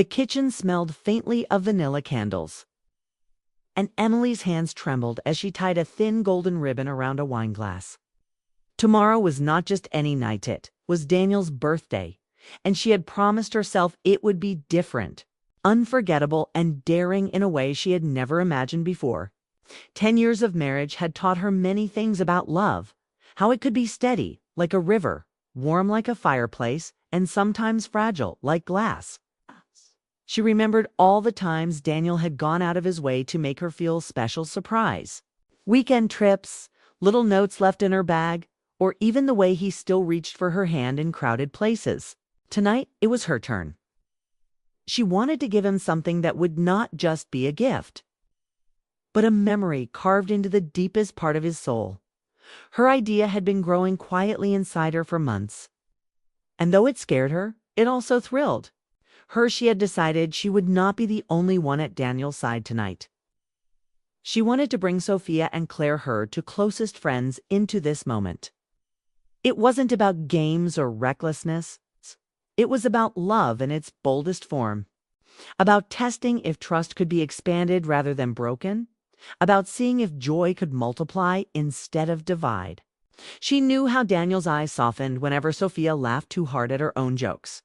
The kitchen smelled faintly of vanilla candles, and Emily's hands trembled as she tied a thin golden ribbon around a wine glass. Tomorrow was not just any night, it was Daniel's birthday, and she had promised herself it would be different, unforgettable, and daring in a way she had never imagined before. 10 years of marriage had taught her many things about love, how it could be steady, like a river, warm like a fireplace, and sometimes fragile, like glass. She remembered all the times Daniel had gone out of his way to make her feel special surprise. Weekend trips, little notes left in her bag, or even the way he still reached for her hand in crowded places. Tonight, it was her turn. She wanted to give him something that would not just be a gift, but a memory carved into the deepest part of his soul. Her idea had been growing quietly inside her for months, and though it scared her, it also thrilled her. She had decided she would not be the only one at Daniel's side tonight. She wanted to bring Sophia and Claire, her two closest friends, into this moment. It wasn't about games or recklessness. It was about love in its boldest form, about testing if trust could be expanded rather than broken, about seeing if joy could multiply instead of divide. She knew how Daniel's eyes softened whenever Sophia laughed too hard at her own jokes.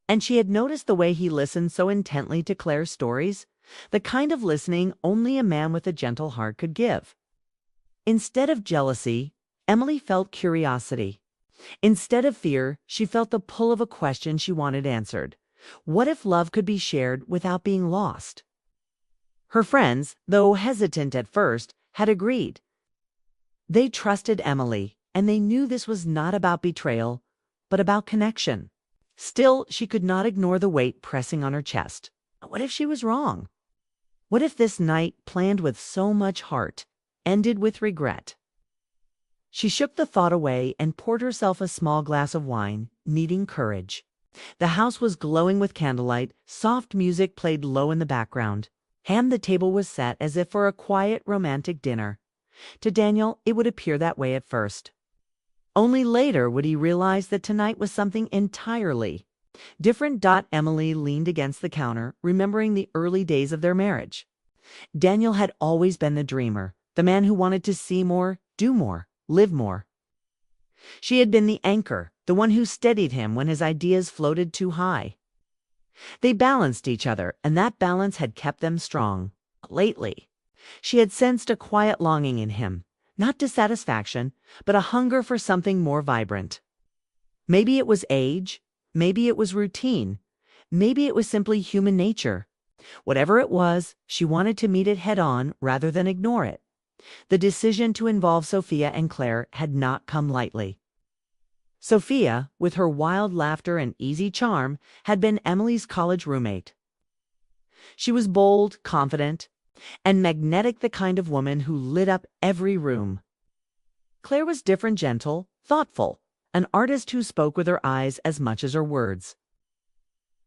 And she had noticed the way he listened so intently to Claire's stories, the kind of listening only a man with a gentle heart could give. Instead of jealousy, Emily felt curiosity. Instead of fear, she felt the pull of a question she wanted answered. What if love could be shared without being lost? Her friends, though hesitant at first, had agreed. They trusted Emily, and they knew this was not about betrayal, but about connection. Still, she could not ignore the weight pressing on her chest. What if she was wrong? What if this night, planned with so much heart, ended with regret? She shook the thought away and poured herself a small glass of wine, needing courage. The house was glowing with candlelight, soft music played low in the background, and the table was set as if for a quiet, romantic dinner. To Daniel, it would appear that way at first. Only later would he realize that tonight was something entirely different. Emily leaned against the counter, remembering the early days of their marriage. Daniel had always been the dreamer, the man who wanted to see more, do more, live more. She had been the anchor, the one who steadied him when his ideas floated too high. They balanced each other, and that balance had kept them strong. Lately, she had sensed a quiet longing in him, not dissatisfaction, but a hunger for something more vibrant. Maybe it was age, maybe it was routine, maybe it was simply human nature. Whatever it was, she wanted to meet it head-on rather than ignore it. The decision to involve Sophia and Claire had not come lightly. Sophia, with her wild laughter and easy charm, had been Emily's college roommate. She was bold, confident, and magnetic, the kind of woman who lit up every room. Claire was different, gentle, thoughtful, an artist who spoke with her eyes as much as her words.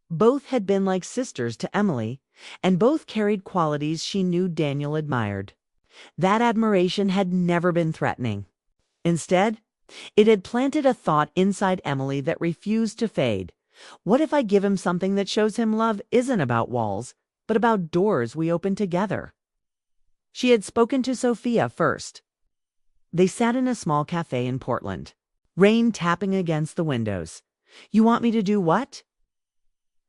Both had been like sisters to Emily, and both carried qualities she knew Daniel admired. That admiration had never been threatening. Instead, it had planted a thought inside Emily that refused to fade. What if I give him something that shows him love isn't about walls, but about doors we open together? She had spoken to Sophia first. They sat in a small cafe in Portland, rain tapping against the windows. "You want me to do what?"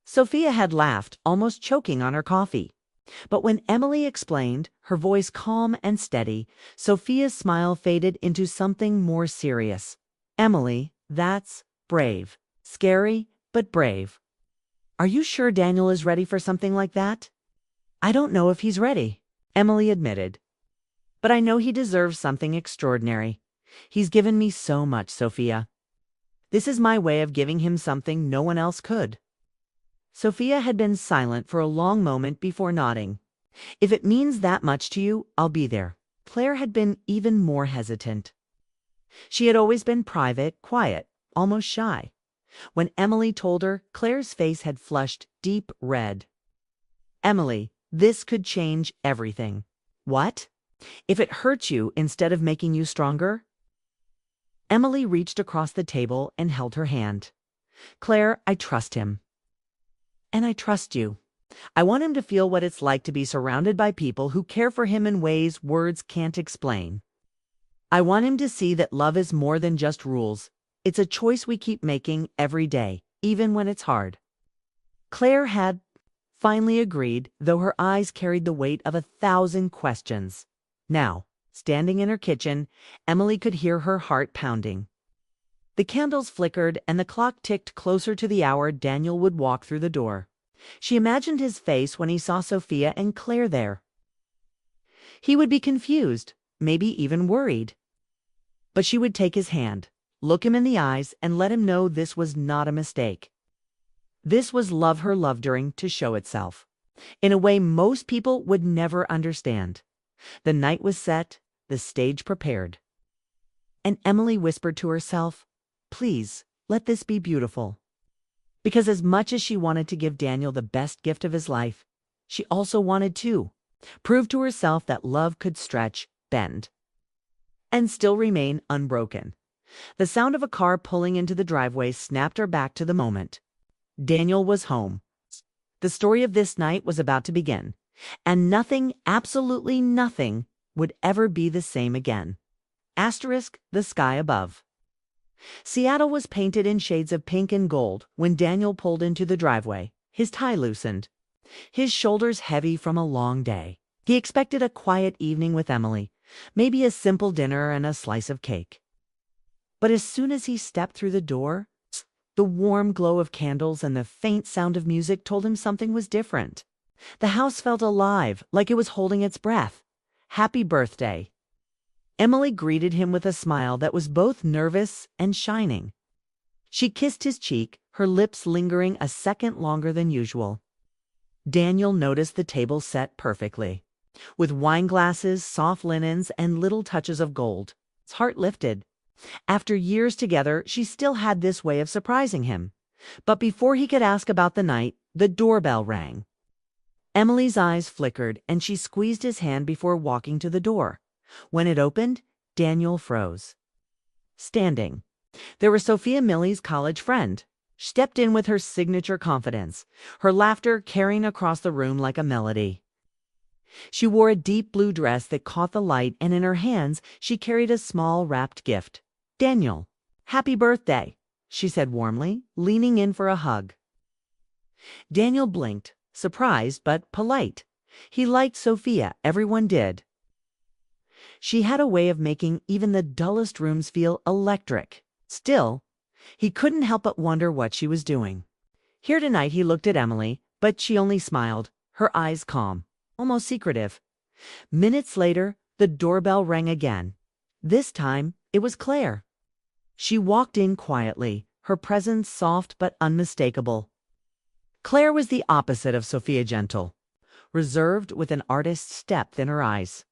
Sophia had laughed, almost choking on her coffee. But when Emily explained, her voice calm and steady, Sophia's smile faded into something more serious. "Emily, that's brave. Scary, but brave. Are you sure Daniel is ready for something like that?" "I don't know if he's ready," Emily admitted. "But I know he deserves something extraordinary. He's given me so much, Sophia. This is my way of giving him something no one else could." Sophia had been silent for a long moment before nodding. "If it means that much to you, I'll be there." Claire had been even more hesitant. She had always been private, quiet, almost shy. When Emily told her, Claire's face had flushed deep red. "Emily, this could change everything." "What? If it hurts you instead of making you stronger?" Emily reached across the table and held her hand. "Claire, I trust him. And I trust you. I want him to feel what it's like to be surrounded by people who care for him in ways words can't explain. I want him to see that love is more than just rules. It's a choice we keep making every day, even when it's hard. Claire had finally agreed, though her eyes carried the weight of 1,000 questions. Now, standing in her kitchen, Emily could hear her heart pounding. The candles flickered and the clock ticked closer to the hour Daniel would walk through the door. She imagined his face when he saw Sophia and Claire there. He would be confused, maybe even worried. But she would take his hand, look him in the eyes, and let him know this was not a mistake. This was love her loved during to show itself, in a way most people would never understand. The night was set, the stage prepared. And Emily whispered to herself, "Please, let this be beautiful." Because as much as she wanted to give Daniel the best gift of his life, she also wanted to prove to herself that love could stretch, bend, and still remain unbroken. The sound of a car pulling into the driveway snapped her back to the moment. Daniel was home. The story of this night was about to begin, and nothing, absolutely nothing, would ever be the same again. Asterisk the sky above. Seattle was painted in shades of pink and gold when Daniel pulled into the driveway, his tie loosened, his shoulders heavy from a long day. He expected a quiet evening with Emily, maybe a simple dinner and a slice of cake. But as soon as he stepped through the door, the warm glow of candles and the faint sound of music told him something was different. The house felt alive, like it was holding its breath. "Happy birthday." Emily greeted him with a smile that was both nervous and shining. She kissed his cheek, her lips lingering a second longer than usual. Daniel noticed the table set perfectly, with wine glasses, soft linens, and little touches of gold. His heart lifted. After years together, she still had this way of surprising him. But before he could ask about the night, the doorbell rang. Emily's eyes flickered, and she squeezed his hand before walking to the door. When it opened, Daniel froze. Standing, there was Sophia, Millie's college friend. She stepped in with her signature confidence, her laughter carrying across the room like a melody. She wore a deep blue dress that caught the light, and in her hands she carried a small wrapped gift. "Daniel, happy birthday," she said warmly, leaning in for a hug. Daniel blinked, surprised but polite. He liked Sophia, everyone did. She had a way of making even the dullest rooms feel electric. Still, he couldn't help but wonder what she was doing. Here tonight he looked at Emily, but she only smiled, her eyes calm, almost secretive. Minutes later, the doorbell rang again. This time, it was Claire. She walked in quietly, her presence soft but unmistakable. Claire was the opposite of Sophia, gentle, reserved with an artist's depth in her eyes.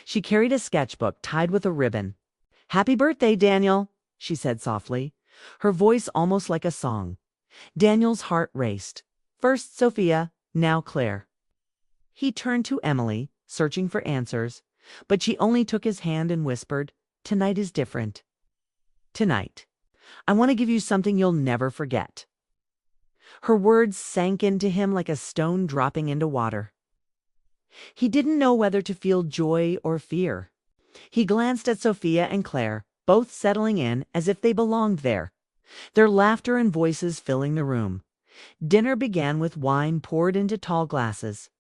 She carried a sketchbook tied with a ribbon. "Happy birthday, Daniel," she said softly, her voice almost like a song. Daniel's heart raced. First Sophia, now Claire. He turned to Emily, searching for answers, but she only took his hand and whispered, "Tonight is different. Tonight, I want to give you something you'll never forget." Her words sank into him like a stone dropping into water. He didn't know whether to feel joy or fear. He glanced at Sophia and Claire, both settling in as if they belonged there, their laughter and voices filling the room. Dinner began with wine poured into tall glasses,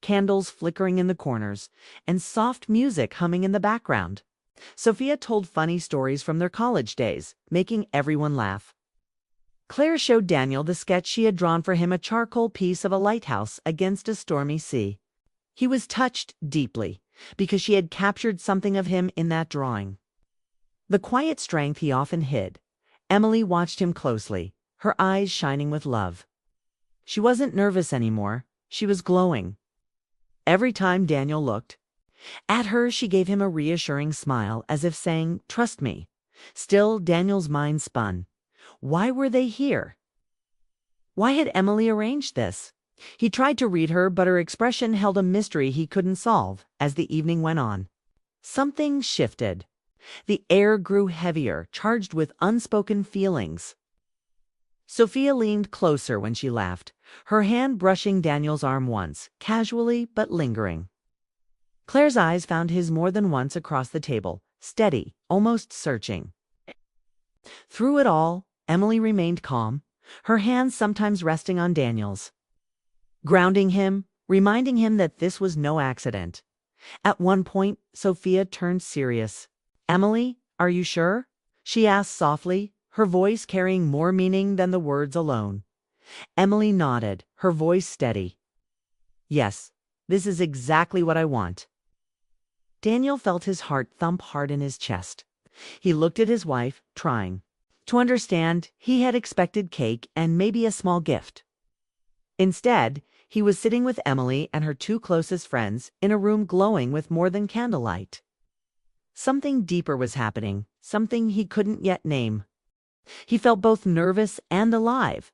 candles flickering in the corners, and soft music humming in the background. Sophia told funny stories from their college days, making everyone laugh. Claire showed Daniel the sketch she had drawn for him, a charcoal piece of a lighthouse against a stormy sea. He was touched deeply, because she had captured something of him in that drawing. The quiet strength he often hid. Emily watched him closely, her eyes shining with love. She wasn't nervous anymore, she was glowing. Every time Daniel looked at her, she gave him a reassuring smile, as if saying, "Trust me." Still, Daniel's mind spun. Why were they here? Why had Emily arranged this? He tried to read her, but her expression held a mystery he couldn't solve. As the evening went on, something shifted. The air grew heavier, charged with unspoken feelings. Sophia leaned closer when she laughed, her hand brushing Daniel's arm once, casually but lingering. Claire's eyes found his more than once across the table, steady, almost searching. Through it all, Emily remained calm, her hands sometimes resting on Daniel's, grounding him, reminding him that this was no accident. At one point, Sophia turned serious. "Emily, are you sure?" she asked softly, her voice carrying more meaning than the words alone. Emily nodded, her voice steady. "Yes, this is exactly what I want." Daniel felt his heart thump hard in his chest. He looked at his wife, trying to understand. He had expected cake and maybe a small gift. Instead, he was sitting with Emily and her two closest friends in a room glowing with more than candlelight. Something deeper was happening, something he couldn't yet name. He felt both nervous and alive,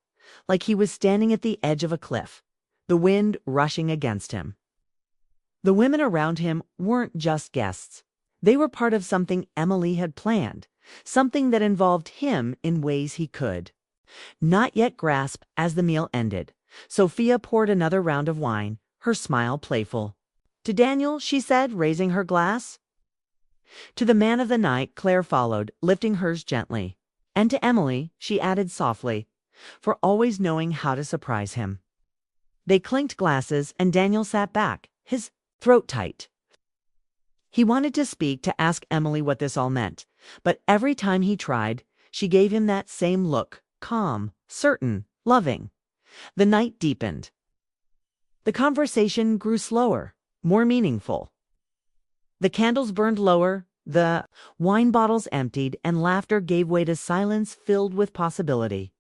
like he was standing at the edge of a cliff, the wind rushing against him. The women around him weren't just guests. They were part of something Emily had planned, something that involved him in ways he could not yet grasp. As the meal ended, Sophia poured another round of wine, her smile playful. "To Daniel," she said, raising her glass. To the man of the night, Claire followed, lifting hers gently. And to Emily, she added softly, for always knowing how to surprise him. They clinked glasses, and Daniel sat back, his throat tight. He wanted to speak, to ask Emily what this all meant, but every time he tried, she gave him that same look, calm, certain, loving. The night deepened. The conversation grew slower, more meaningful. The candles burned lower, the wine bottles emptied, and laughter gave way to silence filled with possibility.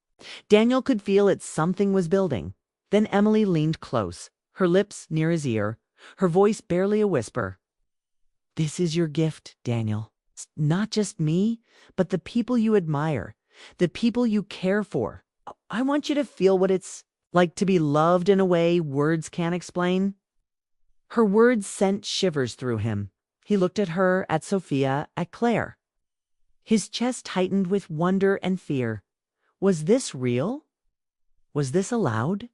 Daniel could feel it, something was building. Then Emily leaned close, her lips near his ear, her voice barely a whisper. "This is your gift, Daniel. It's not just me, but the people you admire, the people you care for. I want you to feel what it's like to be loved in a way words can't explain." Her words sent shivers through him. He looked at her, at Sophia, at Claire. His chest tightened with wonder and fear. Was this real? Was this allowed?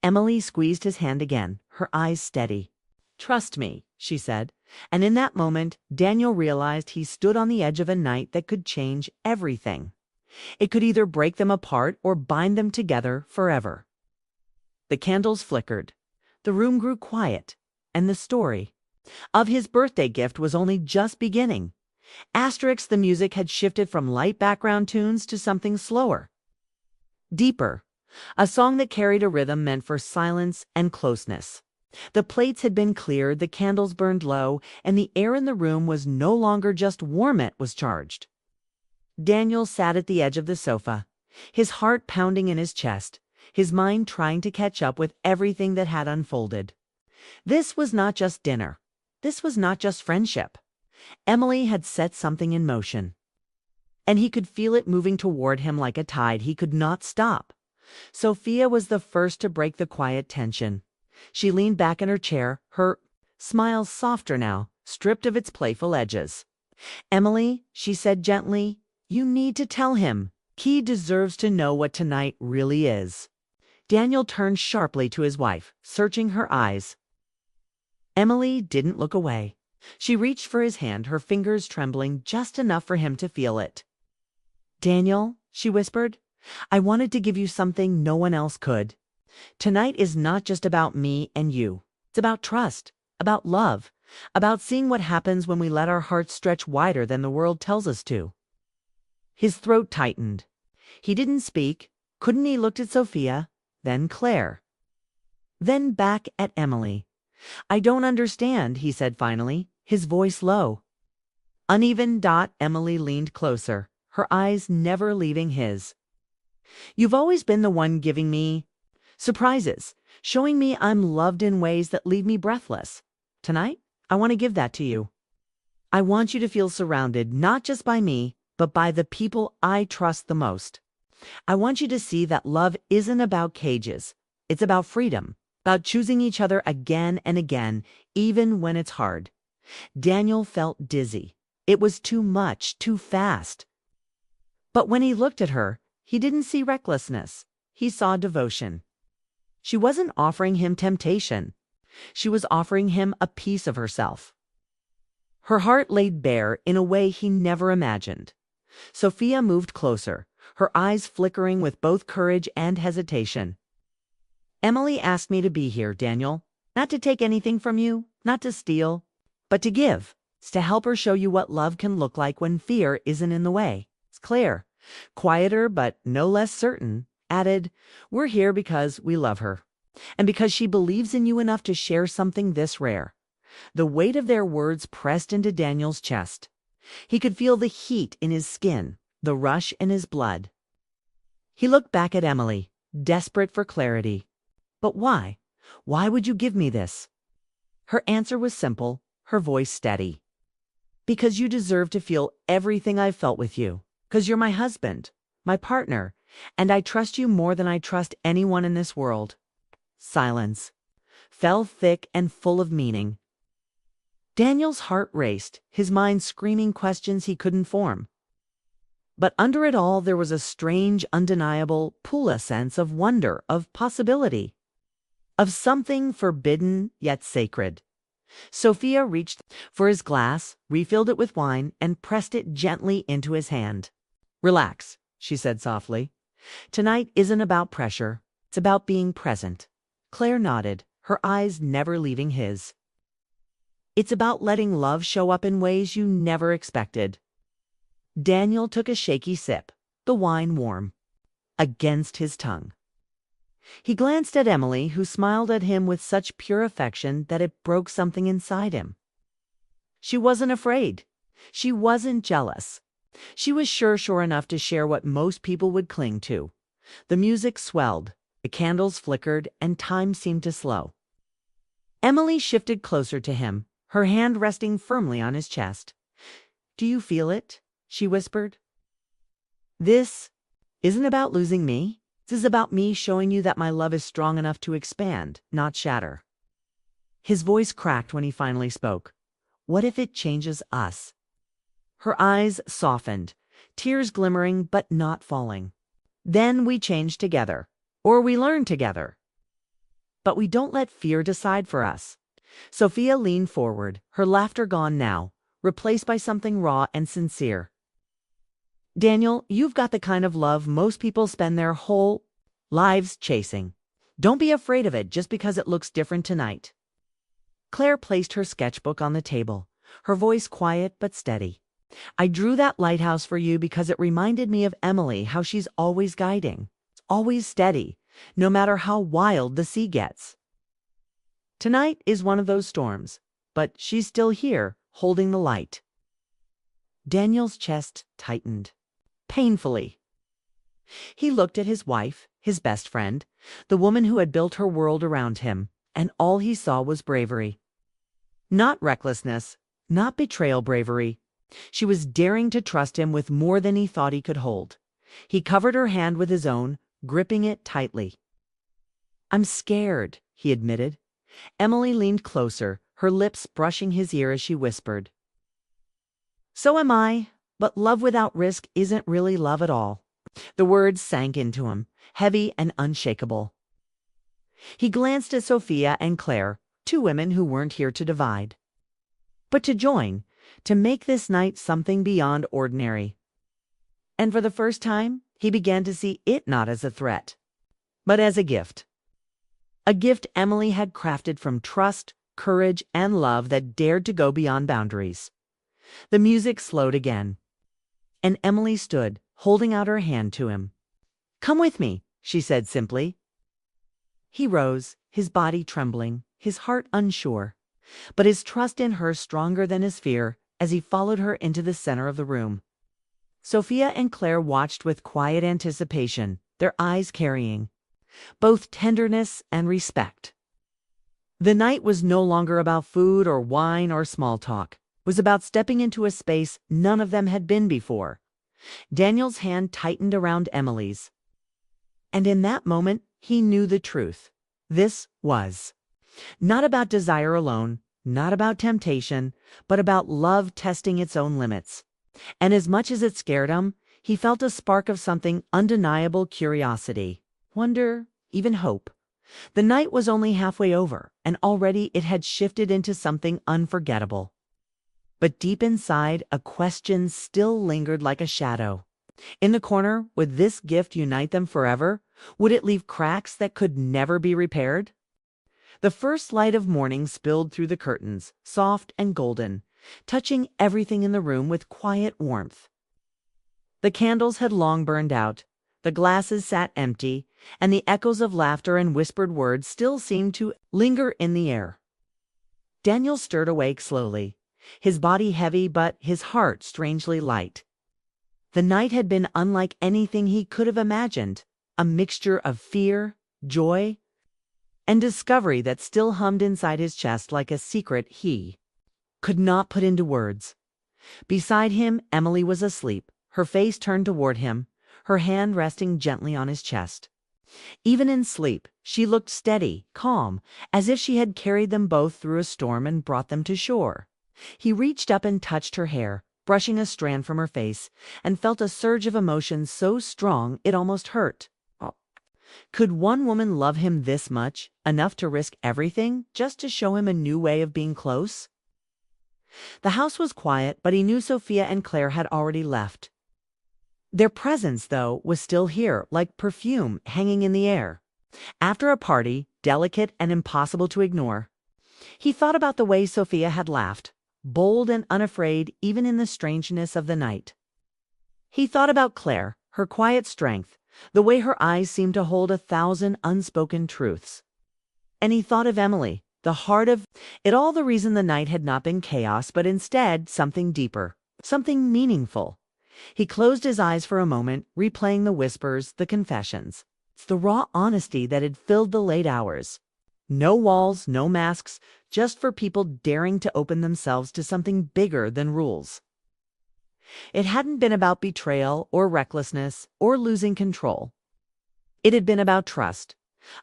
Emily squeezed his hand again, her eyes steady. "Trust me," she said, and in that moment, Daniel realized he stood on the edge of a night that could change everything. It could either break them apart or bind them together forever. The candles flickered. The room grew quiet, and the story of his birthday gift was only just beginning. Asterix, the music had shifted from light background tunes to something slower, deeper, a song that carried a rhythm meant for silence and closeness. The plates had been cleared, the candles burned low, and the air in the room was no longer just warm, it was charged. Daniel sat at the edge of the sofa, his heart pounding in his chest, his mind trying to catch up with everything that had unfolded. This was not just dinner. This was not just friendship. Emily had set something in motion, and he could feel it moving toward him like a tide he could not stop. Sophia was the first to break the quiet tension. She leaned back in her chair, her smile softer now, stripped of its playful edges. "Emily," she said gently, "you need to tell him. He deserves to know what tonight really is." Daniel turned sharply to his wife, searching her eyes. Emily didn't look away. She reached for his hand, her fingers trembling just enough for him to feel it. "Daniel," she whispered, "I wanted to give you something no one else could. Tonight is not just about me and you. It's about trust, about love, about seeing what happens when we let our hearts stretch wider than the world tells us to." His throat tightened. He didn't speak. Couldn't he? Looked at Sophia, then Claire, then back at Emily. "I don't understand," he said finally, his voice low. Uneven. Emily leaned closer, her eyes never leaving his. "You've always been the one giving me surprises, showing me I'm loved in ways that leave me breathless. Tonight, I want to give that to you. I want you to feel surrounded not just by me, but by the people I trust the most. I want you to see that love isn't about cages. It's about freedom, about choosing each other again and again, even when it's hard." Daniel felt dizzy. It was too much, too fast. But when he looked at her, he didn't see recklessness. He saw devotion. She wasn't offering him temptation. She was offering him a piece of herself. Her heart laid bare in a way he never imagined. Sophia moved closer, her eyes flickering with both courage and hesitation. Emily asked me to be here, Daniel. Not to take anything from you, not to steal, but to give. It's to help her show you what love can look like when fear isn't in the way. It's Claire, quieter but no less certain, added, "We're here because we love her, and because she believes in you enough to share something this rare." The weight of their words pressed into Daniel's chest. He could feel the heat in his skin, the rush in his blood. He looked back at Emily, desperate for clarity. "But why? Why would you give me this?" Her answer was simple, her voice steady. "Because you deserve to feel everything I've felt with you. 'Cause you're my husband, my partner, and I trust you more than I trust anyone in this world." Silence fell thick and full of meaning. Daniel's heart raced, his mind screaming questions he couldn't form. But under it all there was a strange, undeniable, pull sense of wonder, of possibility, of something forbidden yet sacred. Sophia reached for his glass, refilled it with wine, and pressed it gently into his hand. "Relax," she said softly. "Tonight isn't about pressure. It's about being present." Claire nodded, her eyes never leaving his. "It's about letting love show up in ways you never expected." Daniel took a shaky sip, the wine warm against his tongue. He glanced at Emily, who smiled at him with such pure affection that it broke something inside him. She wasn't afraid. She wasn't jealous. She was sure enough to share what most people would cling to. The music swelled, the candles flickered, and time seemed to slow. Emily shifted closer to him, her hand resting firmly on his chest. "Do you feel it?" she whispered. "This isn't about losing me. This is about me showing you that my love is strong enough to expand, not shatter." His voice cracked when he finally spoke. "What if it changes us?" Her eyes softened, tears glimmering but not falling. "Then we change together, or we learn together. But we don't let fear decide for us." Sophia leaned forward, her laughter gone now, replaced by something raw and sincere. "Daniel, you've got the kind of love most people spend their whole lives chasing. Don't be afraid of it just because it looks different tonight." Claire placed her sketchbook on the table, her voice quiet but steady. "I drew that lighthouse for you because it reminded me of Emily, how she's always guiding, always steady, no matter how wild the sea gets. Tonight is one of those storms, but she's still here, holding the light." Daniel's chest tightened, painfully. He looked at his wife, his best friend, the woman who had built her world around him, and all he saw was bravery. Not recklessness, not betrayal bravery. She was daring to trust him with more than he thought he could hold. He covered her hand with his own, gripping it tightly. "I'm scared," he admitted. Emily leaned closer, her lips brushing his ear as she whispered, "So am I, but love without risk isn't really love at all." The words sank into him, heavy and unshakable. He glanced at Sophia and Claire, two women who weren't here to divide, but to join, to make this night something beyond ordinary. And for the first time, he began to see it not as a threat, but as a gift. A gift Emily had crafted from trust, courage, and love that dared to go beyond boundaries. The music slowed again, and Emily stood, holding out her hand to him. "Come with me," she said simply. He rose, his body trembling, his heart unsure, but his trust in her stronger than his fear as he followed her into the center of the room. Sophia and Claire watched with quiet anticipation, their eyes carrying both tenderness and respect. The night was no longer about food or wine or small talk. It was about stepping into a space none of them had been before. Daniel's hand tightened around Emily's. And in that moment, he knew the truth. This was not about desire alone, not about temptation, but about love testing its own limits. And as much as it scared him, he felt a spark of something undeniable: curiosity, wonder, even hope. The night was only halfway over, and already it had shifted into something unforgettable. But deep inside, a question still lingered like a shadow. In the corner, would this gift unite them forever? Would it leave cracks that could never be repaired? The first light of morning spilled through the curtains, soft and golden, touching everything in the room with quiet warmth. The candles had long burned out, the glasses sat empty, and the echoes of laughter and whispered words still seemed to linger in the air. Daniel stirred awake slowly, his body heavy but his heart strangely light. The night had been unlike anything he could have imagined, a mixture of fear, joy, and discovery that still hummed inside his chest like a secret he could not put into words. Beside him, Emily was asleep, her face turned toward him, her hand resting gently on his chest. Even in sleep, she looked steady, calm, as if she had carried them both through a storm and brought them to shore. He reached up and touched her hair, brushing a strand from her face, and felt a surge of emotion so strong it almost hurt. Could one woman love him this much, enough to risk everything, just to show him a new way of being close? The house was quiet, but he knew Sophia and Claire had already left. Their presence, though, was still here, like perfume hanging in the air. After a party, delicate and impossible to ignore, he thought about the way Sophia had laughed, bold and unafraid even in the strangeness of the night. He thought about Claire, her quiet strength, the way her eyes seemed to hold 1,000 unspoken truths. And he thought of Emily, the heart of it all, the reason the night had not been chaos, but instead something deeper, something meaningful. He closed his eyes for a moment, replaying the whispers, the confessions. It's the raw honesty that had filled the late hours. No walls, no masks, just for people daring to open themselves to something bigger than rules. It hadn't been about betrayal or recklessness or losing control. It had been about trust,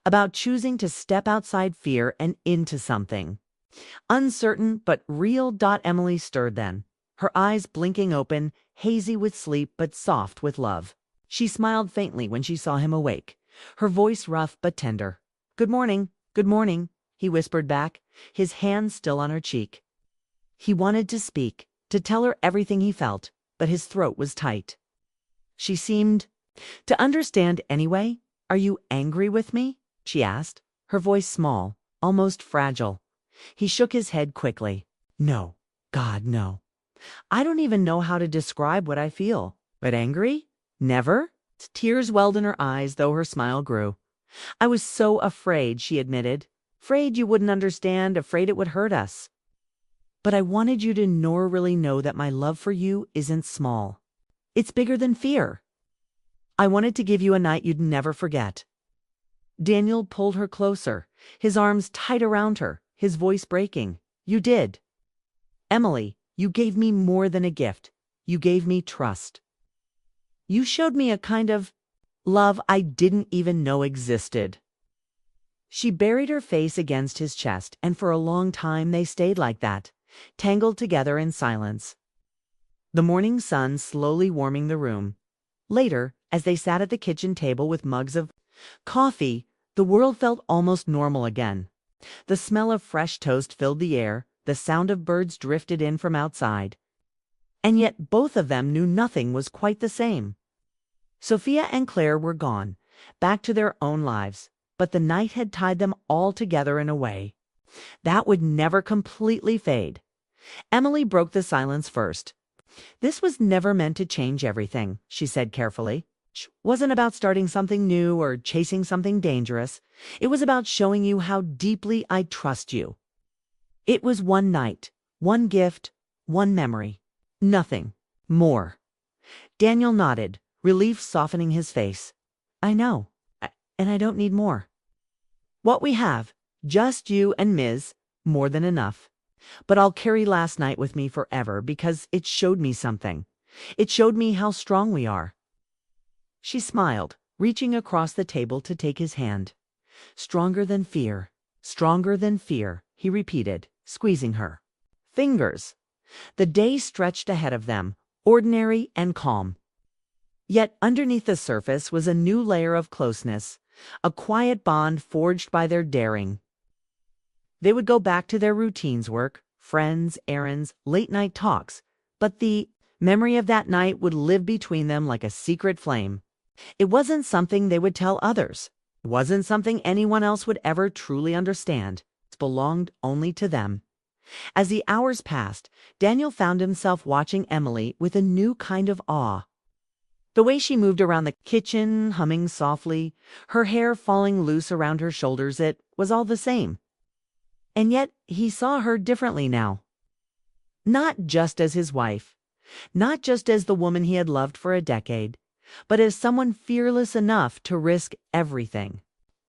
about choosing to step outside fear and into something uncertain but real. Emily stirred then, her eyes blinking open, hazy with sleep but soft with love. She smiled faintly when she saw him awake, her voice rough but tender. Good morning, he whispered back, his hand still on her cheek. He wanted to speak, to tell her everything he felt, but his throat was tight. She seemed to understand anyway. Are you angry with me? She asked, her voice small, almost fragile. He shook his head quickly. No, God, no. I don't even know how to describe what I feel. But angry? Never? Tears welled in her eyes, though her smile grew. I was so afraid, she admitted. Afraid you wouldn't understand, afraid it would hurt us. But I wanted you to really know that my love for you isn't small. It's bigger than fear. I wanted to give you a night you'd never forget. Daniel pulled her closer, his arms tight around her, his voice breaking. You did. Emily, you gave me more than a gift. You gave me trust. You showed me a kind of love I didn't even know existed. She buried her face against his chest, and for a long time they stayed like that, tangled together in silence. The morning sun slowly warming the room. Later, as they sat at the kitchen table with mugs of coffee, the world felt almost normal again. The smell of fresh toast filled the air, the sound of birds drifted in from outside. And yet both of them knew nothing was quite the same. Sophia and Claire were gone, back to their own lives, but the night had tied them all together in a way that would never completely fade. Emily broke the silence first. This was never meant to change everything, she said carefully. It wasn't about starting something new or chasing something dangerous. It was about showing you how deeply I trust you. It was one night, one gift, one memory. Nothing more. Daniel nodded, relief softening his face. I know, and I don't need more. What we have, just you and Ms., more than enough. But I'll carry last night with me forever because it showed me something. It showed me how strong we are. She smiled, reaching across the table to take his hand. Stronger than fear, he repeated, squeezing her fingers. The day stretched ahead of them, ordinary and calm. Yet underneath the surface was a new layer of closeness, a quiet bond forged by their daring. They would go back to their routines, work, friends, errands, late-night talks, but the memory of that night would live between them like a secret flame. It wasn't something they would tell others. It wasn't something anyone else would ever truly understand. It belonged only to them. As the hours passed, Daniel found himself watching Emily with a new kind of awe. The way she moved around the kitchen, humming softly, her hair falling loose around her shoulders, it was all the same. And yet he saw her differently now. Not just as his wife, not just as the woman he had loved for a decade, but as someone fearless enough to risk everything.